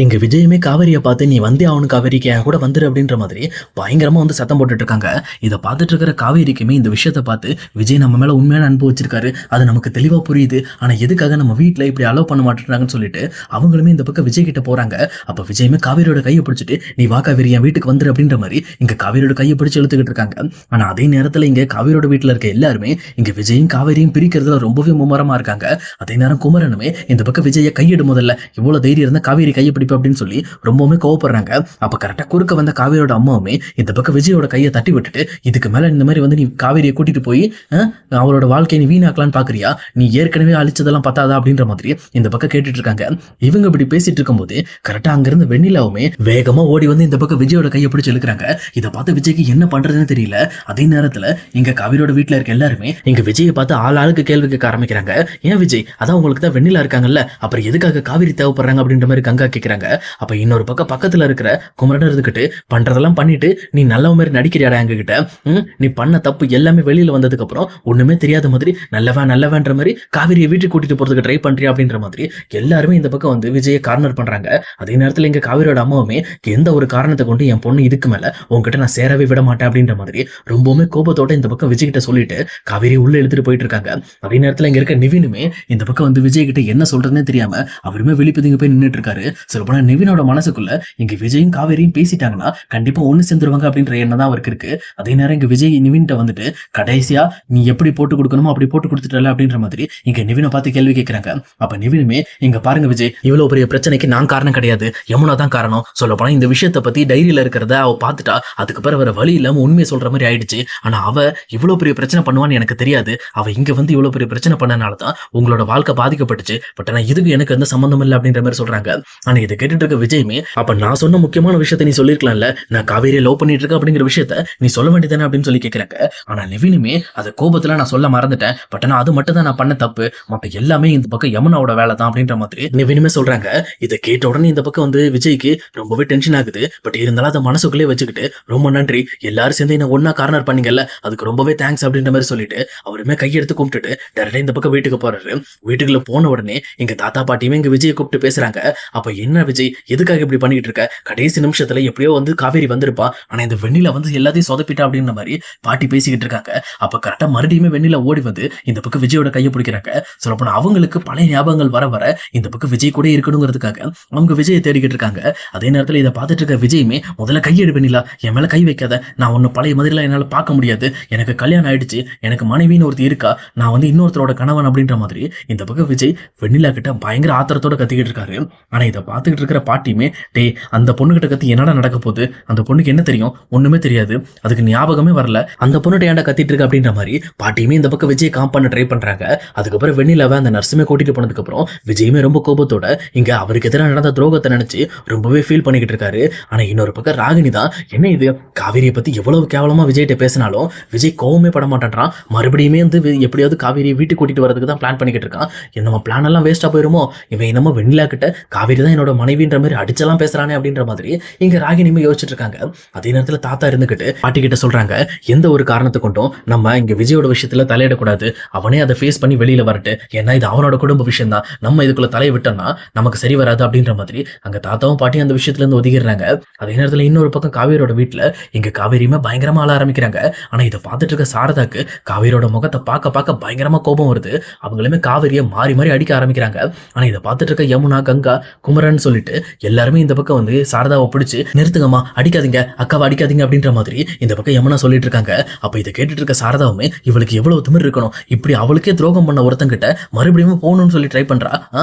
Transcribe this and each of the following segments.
இங்க விஜயுமே காவேரியை பார்த்து நீ வந்தே அவனு காவேரிக்கு என் கூட வந்துரு அப்படின்ற மாதிரி பயங்கரமா வந்து சத்தம் போட்டுட்டு இருக்காங்க. இதை பார்த்துட்டு இருக்கிற காவேரிக்குமே இந்த விஷயத்த பார்த்து விஜய் நம்ம மேல உண்மையான அன்பு வச்சிருக்காரு, அது நமக்கு தெளிவா புரியுது. ஆனா எதுக்காக நம்ம வீட்டுல இப்படி அலோவ் பண்ண மாட்டேறாங்கன்னு சொல்லிட்டு அவங்களுமே இந்த பக்கம் விஜய் கிட்ட போறாங்க. அப்ப விஜயுமே காவேரியோட கையை பிடிச்சிட்டு நீ வா காவேரி என் வீட்டுக்கு வந்துரு அப்படின்ற மாதிரி இங்க காவேரியோட கையை பிடிச்சு இழுத்துக்கிட்டு இருக்காங்க. ஆனா அதே நேரத்துல இங்க காவேரியோட வீட்டுல இருக்க எல்லாருமே இங்க விஜயும் காவேரியும் பிரிக்கிறதுல ரொம்பவே மும்மரமா இருக்காங்க. அதே நேரம் குமரனுமே இந்த பக்கம் விஜய கையிடும் முதல்ல இவ்வளவு தைரியம் இருந்தா காவேரி கையை பிடிப்பு அப்படின்னு சொல்லி ரொம்பவுமே கோவப்படுறாங்க. அப்ப கரெக்டா குறுக்க வந்த காவேரியோட அம்மாவுமே இந்த பக்கம் விஜயோட கையை தட்டி விட்டுட்டு இதுக்கு மேல இந்த மாதிரி வந்து நீ காவேரியை கூட்டிட்டு போய் அவளோட வாழ்க்கையை நீ வீணாக்கலான்னு பாக்குறியா, நீ ஏற்கனவே அழிச்சதெல்லாம் பத்தாதா அப்படின்ற மாதிரி இந்த பக்கம் கேட்டுட்டு இருக்காங்க. இவங்க இப்படி பேசிட்டு இருக்கும் போது கரெக்டா அங்கிருந்து வெண்ணிலாவுமே வேகமா ஓடி வந்து இந்த பக்கம் விஜயோட கையை பிடிச்சு இழுக்கிறாங்க. இதை பார்த்து விஜய்க்கு என்ன பண்றதுன்னு தெரியல. அதே நேரத்துல இங்க காவேரியோட வீட்டுல இருக்க எல்லாருமே இங்க விஜயை பார்த்து ஆளுக்கு கேள்வி கேட்க ஆரம்பிக்கிறாங்க. ஏன் விஜய், அதான் உங்களுக்கு தான் வெண்ணிலா இருக்காங்கல்ல, அப்புறம் எதுக்காக காவேரி தேவைப்படுறாங்க அப்படின்ற மாதிரி கங்கா கேட்கிறாங்க. அப்ப இன்னொரு பக்கம் பக்கத்துல இருக்கிற குமரன் இருந்துகிட்டு பண்றதெல்லாம் பண்ணிட்டு நீ நல்ல மாதிரி நடிக்கிறியாடா எங்க கிட்ட, நீ பண்ண தப்பு எல்லாமே வெளியில வந்ததுக்கு அப்புறம் ஒண்ணுமே தெரியாத மாதிரி நல்லவேன்ற மாதிரி காவேரியை வீட்டுக்கு கூட்டிட்டு போறதுக்கு ட்ரை பண்றியா அப்படின்ற மாதிரி எல்லாருமே இந்த பக்கம் வந்து விஜயை கார்னர் பண்றாங்க. அதே நேரத்துல இங்க காவேரியோட அம்மாவுமே எந்த ஒரு காரணத்தை கொண்டு என் பொண்ணு இதுக்கு மேல உங்ககிட்ட நான் சேரவே விட மாட்டேன் அப்படின்ற மாதிரி ரொம்பவுமே கோபத்தோட இந்த பக்கம் விஜய் கிட்ட சொல்லிட்டு காவேரி உள்ள எடுத்துட்டு போயிட்டு இருக்காங்க. அதே நேரத்துல இங்க இருக்க நிவினுமே இந்த பக்கம் வந்து விஜய் கிட்ட என்ன சொல்றதுன்னே தெரியாம அவருமே வெளிப்பதிங்க போய் நின்றுட்டு இருக்காரு. சொல்லப்போனா நிவினோட மனசுக்குள்ள இங்க விஜயும் காவேரியும் பேசிட்டாங்கன்னா கண்டிப்பா ஒண்ணு சேர்ந்துருவாங்க அப்படின்ற எண்ணம் தான் அவருக்கு இருக்கு. அதே நேரம் இங்க விஜய் நிவின்ட்ட வந்துட்டு கடைசியா நீ எப்படி போட்டு கொடுக்கணுமோ அப்படி போட்டு கொடுத்துட்டல அப்படின்ற மாதிரி இங்க நிவினை பார்த்து கேள்வி கேட்கிறாங்க. அப்ப நிவினுமே இங்க பாருங்க விஜய், இவ்வளவு பெரிய பிரச்சனைக்கு நான் காரணம் கிடையாது, யமுனா தான் காரணம். சொல்ல போனா இந்த விஷயத்தை பத்தி டைரியில இருக்கிறத அவ பார்த்துட்டா அதுக்கு பிறகு வேற வழி இல்லாம உண்மையை சொல்ற மாதிரி ஆயிடுச்சு. ஆனா அவ இவ்வளவு பெரிய பிரச்சனை பண்ணுவான்னு எனக்கு தெரியாது. அவ இங்க வந்து இவ்வளவு பெரிய பிரச்சனை பண்ணனாலதான் உங்களோட வாழ்க்கை பாதிக்கப்பட்டுச்சு. பட் ஆனா இதுக்கு எனக்கு எந்த சம்பந்தம் இல்லை அப்படின்ற மாதிரி சொல்றாங்க. ஆனா இதை கேட்டுட்டு இருக்க விஜயுமே அப்ப நான் சொன்ன முக்கியமான விஷயத்த நீ சொல்லிருக்கலாம்ல, நான் காவேரியை லவ் பண்ணிட்டு இருக்க அப்படிங்கிற விஷயத்த நீ சொல்ல வேண்டியதானே அப்படின்னு சொல்லி கேட்கிறாங்க. ஆனா நிவினுமே அது கோபத்துல நான் சொல்ல மறந்துட்டேன், பட் ஆனா அது மட்டும் தான் நான் பண்ண தப்பு, மற்ற எல்லாமே இந்த பக்கம் யமுனாவோட வேலை தான் அப்படின்ற மாதிரி நிவினுமே சொல்றாங்க. இதை கேட்ட உடனே இந்த பக்கம் வந்து விஜய்க்கு ரொம்பவே டென்ஷன் ஆகுது. பட் இருந்தாலும் அதை மனசுக்குள்ளே வச்சுக்கிட்டு ரொம்ப நன்றி, எல்லாரும் சேர்ந்து என்ன ஒன்னா கார்னர் பண்ணீங்கல்ல, அதுக்கு ரொம்பவே தேங்க்ஸ் அப்படின்ற மாதிரி சொல்லிட்டு அவருமே கையெடுத்து கும்பிட்டுட்டு டேரக்டா இந்த பக்கம் வீட்டுக்கு போறாரு. வீட்டுக்குள்ள போன உடனே எங்க தாத்தா பாட்டியுமே இங்க விஜயை கூப்பிட்டு பேசுறாங்க. அப்ப என்ன விஜய், எதுக்காக இப்படி பண்ணிட்டு இருக்க, கடைசி நிமிஷத்துல எப்படியோ வந்து காவேரி வந்திருப்பா, ஆனா இந்த வெண்ணில வந்து எல்லாத்தையும் சொதப்பிட்டா அப்படின்ற மாதிரி பாட்டி பேசிக்கிட்டு இருக்காங்க. அப்ப கரெக்டா மறுபடியுமே வெண்ணில ஓடி வந்து இந்த பக்கம் விஜயோட கையை பிடிக்கிறாங்க. சொல்லப்போனா அவங்களுக்கு பழைய ஞாபகங்கள் வர வர இந்த பக்கம் விஜய் கூட இருக்கணுங்கிறதுக்காக அவங்க விஜயை தேடிக்கிட்டு இருக்காங்க. அதே நேரத்துல இதை பார்த்துட்டு இருக்க விஜயுமே முதல்ல கையெடு வெண்ணிலா, என் மேல கை வைக்காத, நான் ஒன்னு பழைய மாதிரிலாம் என்னால பார்க்க முடியாது, எனக்கு கல்யாணம் ஆயிடுச்சு, எனக்கு மனைவின்னு ஒருத்தி இருக்கா, நான் வந்து இன்னொருத்தரோட கணவன் அப்படின்ற மாதிரி இந்த பக்கம் விஜய் வெண்ணிலா கிட்ட பயங்கர ஆத்திரத்தோட கத்திக்கிட்டு இருக்காரு. ஆனா இதை பார்த்துக்கிட்டு இருக்கிற பாட்டியுமே டே அந்த பொண்ணு கிட்ட கத்தி என்னடா நடக்க போகுது, அந்த பொண்ணுக்கு என்ன தெரியும், ஒண்ணுமே தெரியாது, அதுக்கு ஞாபகமே வரல, அந்த பொண்ணுட்ட ஏன்டா கத்திட்டு இருக்க அப்படின்ற மாதிரி பாட்டியுமே இந்த பக்கம் விஜய் காம் பண்ண ட்ரை பண்றாங்க. அதுக்கப்புறம் வெண்ணிலாவை அந்த நர்ஸுமே கூட்டிட்டு போனதுக்கு அப்புறம் விஜயுமே ரொம்ப கோபத்தோட இங்க அவருக்கு எதிராக நடந்த துரோகத்தை நினைச்சு ரொம்பவே ஃபீல் பண்ணிக்கிட்டு இருக்காரு. ஆனா இன்னொரு பக்கம் ராகினி தான் என்ன இது, காவேரியை பத்தி எவ்வளவு கேவலமா விஜய்கிட்ட பேசினாலும் விஜய் கோவமே பட மாட்டான்றான். மறுபடியுமே வந்து எப்படியாவது காவேரியை வீட்டுக்கு கூட்டிட்டு வரதுக்கு தான் பிளான் பண்ணிக்கிட்டு இருக்கான். நம்ம பிளான் எல்லாம் வேஸ்டா போயிருமோ, இவன் என்னமோ வெண்ணிலா கிட்ட காவேரி தான் என்னோட மனைவின்ற மாதிரி அடிச்செல்லாம் பேசுறானே அப்படின்ற மாதிரி இங்க ராகினியுமே யோசிச்சுட்டு இருக்காங்க. அதே நேரத்துல தாத்தா இருந்துகிட்டு பாட்டி கிட்ட சொல்றாங்க, எந்த ஒரு காரணத்தை கொண்டும் நம்ம இங்க விஜயோட விஷயத்துல தலையிடக்கூடாது, அவனே அதை ஃபேஸ் பண்ணி வெளியில வரட்டு, ஏன்னா இது அவனோட குடும்ப விஷயம் தான், நம்ம இதுக்குள்ள தலையை விட்டோம்னா நமக்கு சரி வராது அப்படின்ற மாதிரி அங்க தாத்தாவும் பாட்டியும் அந்த விஷயத்துல இருந்து ஒதுங்கிடுறாங்க. அதே நேரத்துல இன்னொரு பக்கம் காவேரியோட வீட்டுல இங்க காவேரியுமே பயங்கரமா ஆள ஆரம்பிக்கிறாங்க. ஆனா இதை பார்த்துட்டு இருக்க சாரதாக்கு காவேரியோட முகத்தை பார்க்க பயங்கரமா கோபம் வருது. அவங்களுமே காவேரியை மாறி மாறி அடிக்க ஆரம்பிக்கிறாங்க. ஆனா இதை பார்த்துட்டு இருக்க யமுனா கங்கா குமரன் சொல்லிட்டு எல்லாருமே இந்த பக்கம் வந்து சாரதாவை பிடிச்சு நிறுத்துங்கம்மா, அடிக்காதீங்க, அக்காவை அடிக்காதீங்க அப்படின்ற மாதிரி இந்த பக்கம் யமுனா சொல்லிட்டு இருக்காங்க. அப்ப இதை கேட்டுட்டு இருக்க சாரதாவுமே இவளுக்கு எவ்வளவு திமிர் இருக்கணும், இப்படி அவளுக்கே துரோகம் பண்ண ஒருத்தங்கிட்ட மறுபடியும் போகணும்னு சொல்லி ட்ரை பண்றா,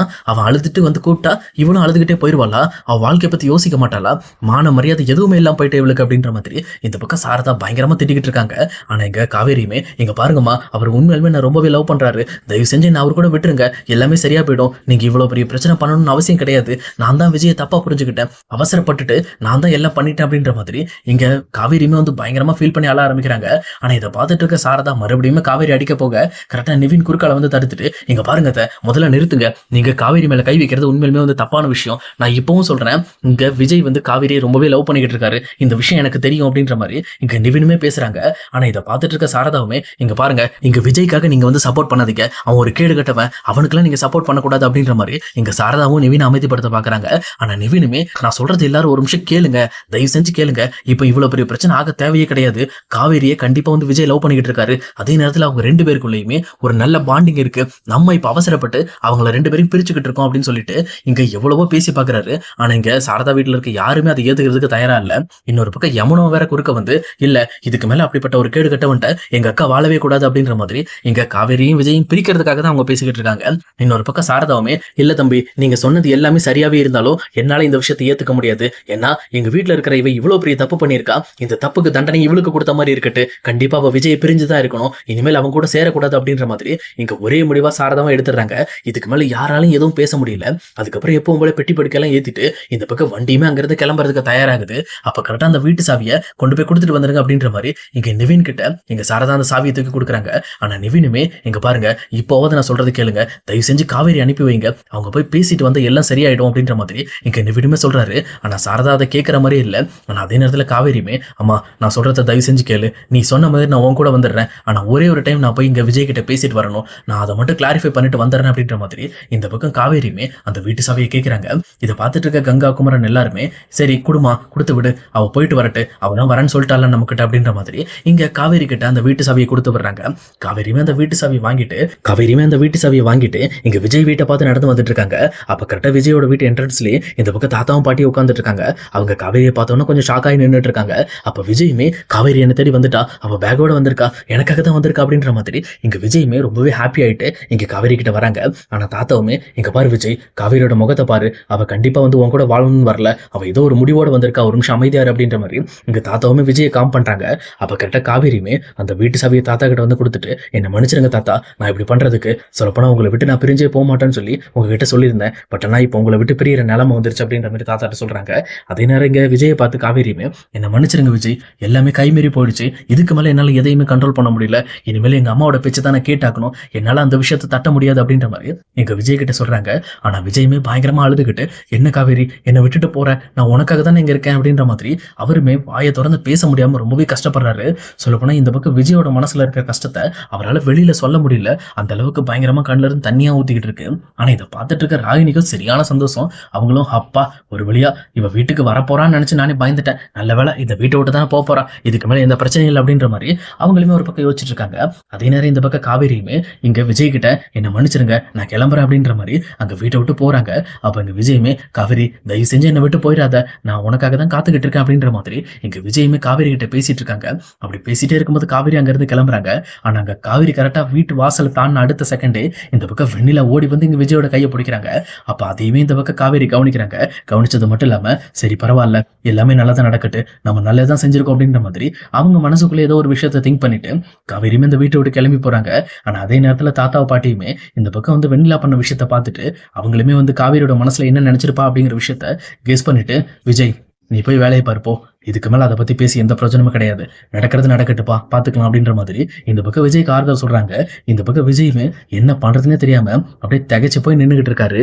அவன் அழுதுட்டு வந்து கூப்பிட்டா இவளும் அழுதுகிட்டே போயிருவாளா, அவ வாழ்க்கையை பத்தி யோசிக்க மாட்டாளா, மான மரியாதை எதுவுமே இல்லாம போயிட்டு இவளுக்கு அப்படின்ற மாதிரி இந்த பக்கம் சாரதா பயங்கரமா திட்டிக்கிட்டு இருக்காங்க. ஆனா எங்க காவேரியுமே இங்க பாருங்கம்மா, அவர் உண்மையிலுமே நான் ரொம்பவே லவ் பண்றாரு, தயவு செஞ்சு நான் அவர் கூட விட்டுருங்க, எல்லாமே சரியா போயிடும், நீங்க இவ்வளவு பெரிய பிரச்சனை பண்ணணும்னு அவசியம் கிடையாது, நான் தான் விஜயை தப்பா புரிஞ்சுக்கிட்டேன், அவசரப்பட்டுட்டு நான் தான் எல்லாம் பண்ணிட்டேன் அப்படின்ற மாதிரி இங்க காவேரியுமே வந்து பயங்கரமா ஃபீல் பண்ணி அழ ஆரம்பிக்கிறாங்க. ஆனா இதை பார்த்துட்டு இருக்க சாரதா மறுபடியும் காவேரி அடிக்க போக கரெக்டா நிவின் குறுக்கால வந்து தடுத்துட்டு இங்க பாருங்க முதல்ல நிறுத்துங்க, நீங்க காவேரி மேல கை வைக்கிறது உண்மையிலுமே வந்து தப்பான விஷயம், நான் இப்பவும் சொல்றேன், இங்க விஜய் வந்து காவேரியை ரொம்பவே லவ் பண்ணிக்கிட்டு இருக்காரு, இந்த விஷயம் எனக்கு தெரியும் அப்படின்ற மாதிரி இங்க நிவினுமே பேசுறாங்க. ஆனா இதை பார்த்துட்டு இருக்க சாரதாவுமே இங்க பாருங்க, இங்க விஜய்க்காக நீங்க வந்து சப்போர்ட் பண்ணாதீங்க, அவன் ஒரு கேடு கட்டவன், அவனுக்குலாம் நீங்க சப்போர்ட் பண்ணக்கூடாது அப்படின்ற மாதிரி இங்க சாரதாவும் நிவினை அமைதிப்படுத்த பாக்குறாங்க. இருக்காங்க. ஆனா நிவினுமே நான் சொல்றது எல்லாரும் ஒரு நிமிஷம் கேளுங்க, தயவு செஞ்சு கேளுங்க. இப்ப இவ்வளவு பெரிய பிரச்சனை ஆக தேவையே கிடையாது. காவேரியை கண்டிப்பா வந்து விஜய் லவ் பண்ணிக்கிட்டு இருக்காரு. அதே நேரத்துல அவங்க 2 பேருக்குள்ளயுமே ஒரு நல்ல பாண்டிங் இருக்கு. நம்ம இப்ப அவசரப்பட்டு அவங்கள 2 பேரையும் பிரிச்சுக்கிட்டு இருக்கோம் அப்படின்னு சொல்லிட்டு இங்க எவ்வளவோ பேசி பாக்குறாரு. ஆனா இங்க சாரதா வீட்டுல இருக்க யாருமே அதை ஏத்துக்கிறதுக்கு தயாரா இல்ல. இன்னொரு பக்கம் யமுனா வேற குறுக்க வந்து இல்ல இதுக்கு மேல அப்படிப்பட்ட ஒரு கேடு கட்டவன்ட்ட எங்க அக்கா வாழவே கூடாது அப்படின்ற மாதிரி இங்க காவேரியும் விஜயும் பிரிக்கிறதுக்காக தான் அவங்க பேசிக்கிட்டு இருக்காங்க. இன்னொரு பக்கம் சாரதாவுமே இல்ல தம்பி நீங்க சொன்னது எல்லாமே சரியாவே இருந்தாலும் என்னால இந்த விஷயத்தை ஏத்துக்க முடியாது. ஏன்னா எங்க வீட்டுல இருக்கிற இவ இவ்வளவு பெரிய தப்பு பண்ணிருக்கா. இந்த தப்புக்கு தண்டனை இவளுக்கு கொடுத்த மாதிரி இருக்கட்டு. கண்டிப்பா அவ விஜய் பிரிஞ்சுதான் இருக்கணும். இனிமேல் அவங்க கூட சேரக்கூடாது அப்படின்ற மாதிரி இங்க ஒரே முடிவா சாரதாவும் எடுத்துறாங்க. இதுக்கு மேல யாராலும் எதுவும் பேச முடியல. அதுக்கப்புறம் எப்பவும் போல பெட்டி படுக்கையெல்லாம் ஏத்திட்டு இந்த பக்கம் வண்டியுமே அங்கிருந்து கிளம்புறதுக்கு தயாராகுது. அப்ப கரெக்டா அந்த வீட்டு சாவியை கொண்டு போய் கொடுத்துட்டு வந்துருங்க அப்படின்ற மாதிரி இங்க நிவின் கிட்ட இங்க சாரதா அந்த சாவியை தூக்கி கொடுக்குறாங்க. ஆனா நிவினுமே இங்க பாருங்க இப்போவாது நான் சொல்றது கேளுங்க, தயவு செஞ்சு காவேரி அனுப்பி வைங்க, அவங்க போய் பேசிட்டு வந்து எல்லாம் சரியாயிடும் அப்படின்ற மாதிரி இங்க நிவினுமே சொல்றாரு. ஆனா சாரதா அதை கேட்கற மாதிரி இல்ல. ஆனா அதே நேரத்துல காவேரியுமே அம்மா நான் சொல்றத தயவு செஞ்சு கேளு, நீ சொன்ன மாதிரி நான் உன் கூட வந்துடுறேன். ஆனா ஒரே ஒரு டைம் நான் போய் இங்க விஜய் கிட்ட பேசிட்டு வரணும், நான் அதை மட்டும் கிளாரிஃபை பண்ணிட்டு வந்துடுறேன் அப்படின்ற மாதிரி இந்த பக்கம் காவேரியுமே அந்த வீட்டு சாவியை கேட்கிறாங்க. இதை பார்த்துட்டு இருக்க கங்கா குமரன் எல்லாருமே சரி குடுமா கொடுத்து விடு, அவ போயிட்டு வரட்டு, அவ தான் வரேன்னு சொல்லிட்டால நம்ம கிட்ட அப்படின்ற மாதிரி இங்க காவேரி கிட்ட அந்த வீட்டு சாவியை கொடுத்து விடுறாங்க. காவேரியுமே அந்த வீட்டு சாவியை வாங்கிட்டு இங்க விஜய் வீட்டை பார்த்து நடந்து வந்துட்டு இருக்காங்க. அப்ப கரெக்டா விஜயோட வீட்டு என்ட்ரன்ஸ்லயே இந்த பக்கம் தாத்தாவும் பாட்டியும் உட்காந்துட்டு இருக்காங்க. அவங்க காவேரியை பார்த்தோன்னா கொஞ்சம் ஷாக் ஆகி நின்றுட்டு இருக்காங்க. அப்ப விஜயுமே காவேரி என்ன தேடி வந்துட்டா, அவ பேக்கோட வந்திருக்கா, எனக்காக தான் வந்திருக்கா அப்படின்ற மாதிரி இங்க விஜயுமே ரொம்பவே ஹாப்பி ஆயிட்டு இங்க காவேரி கிட்ட வராங்க. ஆனா தாத்தாவுமே இங்க பாரு விஜய், காவேரியோட முகத்தை பாரு, அவ கண்டிப்பா வந்து உன் கூட வாழணும்னு வரல, அவ ஏதோ ஒரு முடிவோட வந்திருக்கா, ஒரு நிமிஷம் அமைதியாரு அப்படின்ற மாதிரி இங்க தாத்தாவுமே விஜயை காம் பண்றாங்க. அப்ப கரெக்டா காவேரியுமே அந்த வீட்டு சாவியை தாத்தா கிட்ட வந்து கொடுத்துட்டு என்ன மன்னிச்சிருங்க தாத்தா, நான் இப்படி பண்றதுக்கு சொல்லப்போனா உங்களை விட்டு நான் பிரிஞ்சே போக மாட்டேன்னு சொல்லி உங்ககிட்ட சொல்லியிருந்தேன், பட் ஆனா இப்போ உங்களை விட்டு பிரியிற நிலைமை வந்துருச்சு அப்படின்ற மாதிரி தாத்தாட்ட சொல்றாங்க. அதே நேரம் இங்க விஜயை பார்த்து காவேரியுமே என்ன மன்னிச்சிருங்க விஜய், எல்லாமே கைமீறி போயிடுச்சு, இதுக்கு மேல என்னால எதையுமே கண்ட்ரோல் பண்ண முடியல, இனிமேல் எங்க அம்மாவோட பேச்சு தான் நான் கேட்டாக்கணும், என்னால அந்த விஷயத்தை தட்ட முடியாது அப்படின்ற மாதிரி எங்க விஜய் கிட்ட சொல்றாங்க. ஆனா விஜயுமே பயங்கரமா அழுதுகிட்டு என்ன காவேரி என்னை விட்டுட்டு போற, நான் உனக்காக தானே இங்க இருக்கேன் அப்படின்ற மாதிரி அவருமே வாயை திறந்து பேச முடியாம ரொம்பவே கஷ்டப்படுறாரு. சொல்லப்போனா இந்த பக்கம் விஜயோட மனசுல இருக்கிற கஷ்டத்தை அவரால் வெளியில சொல்ல முடியல, அந்த அளவுக்கு பயங்கரமா கண்ணுல இருந்து தண்ணியா ஊத்திக்கிட்டு இருக்கு. ஆனா இதை பார்த்துட்டு இருக்க ராகினிக்கும் சரியான சந்தோஷம். அவங்களும் அப்பா ஒரு வழியா இவ வீட்டுக்கு வரப்போறான்னு நினைச்சு நானே பயந்துட்டேன், நல்ல வேலை இந்த வீட்டை விட்டு தான் போக போறா, இதுக்கு மேல எந்த பிரச்சனையும் இல்லை அப்படின்ற மாதிரி அவங்களுமே ஒரு பக்கம் யோசிச்சுட்டு இருக்காங்க. அதே நேரம் இந்த பக்கம் காவேரியுமே இங்க விஜய் கிட்ட என்ன மன்னிச்சிருங்க நான் கிளம்புறேன் அப்படின்ற மாதிரி அங்க வீட்டை விட்டு போறாங்க. அப்ப இங்க விஜயுமே காவேரி தயவு செஞ்சு என்னை விட்டு போயிடாத, நான் உனக்காக தான் காத்துக்கிட்டு இருக்கேன் அப்படின்ற மாதிரி இங்க விஜயுமே காவேரி கிட்ட பேசிட்டு இருக்காங்க. அப்படி பேசிட்டே இருக்கும்போது காவேரி அங்க இருந்து கிளம்புறாங்க. ஆனா அங்க காவேரி கரெக்டா வீட்டு வாசல் தாண்டின அடுத்த செகண்டே இந்த பக்கம் வெண்ணிலா ஓடி வந்து இங்க விஜயோட கையை பிடிக்கிறாங்க. அப்ப அதையுமே இந்த பக்கம் காவேரி கவனிக்கிறாங்க. கவனிச்சது மட்டும் இல்லாம சரி பரவாயில்ல எல்லாமே நல்லா தான் நடக்கட்டு, நம்ம நல்லதான் செஞ்சிருக்கோம் அப்படின்ற மாதிரி அவங்க மனசுக்குள்ள ஏதோ ஒரு விஷயத்த திங்க் பண்ணிட்டு காவேரியுமே இந்த வீட்டை விட்டு கிளம்பி போறாங்க. ஆனா அதே நேரத்துல தாத்தாவை பாட்டியுமே இந்த பக்கம் வந்து வெண்ணிலா பண்ண விஷயத்த பார்த்துட்டு அவங்களுமே வந்து காவேரியோட மனசுல என்ன நினைச்சிருப்பா அப்படிங்கிற விஷயத்த கெஸ் பண்ணிட்டு விஜய் நீ போய் வேலையை பார்ப்போ, இதுக்கு மேல அதை பத்தி பேசி எந்த பிரச்சனையும் கிடையாது, நடக்கிறது நடக்கட்டுப்பா பாத்துக்கலாம் அப்படின்ற மாதிரி இந்த பக்கம் விஜய்க்கு ஆறுதல் சொல்றாங்க. இந்த பக்கம் விஜயுமே என்ன பண்றதுன்னே தெரியாம அப்படியே திகைச்சு போய் நின்றுகிட்டு இருக்காரு.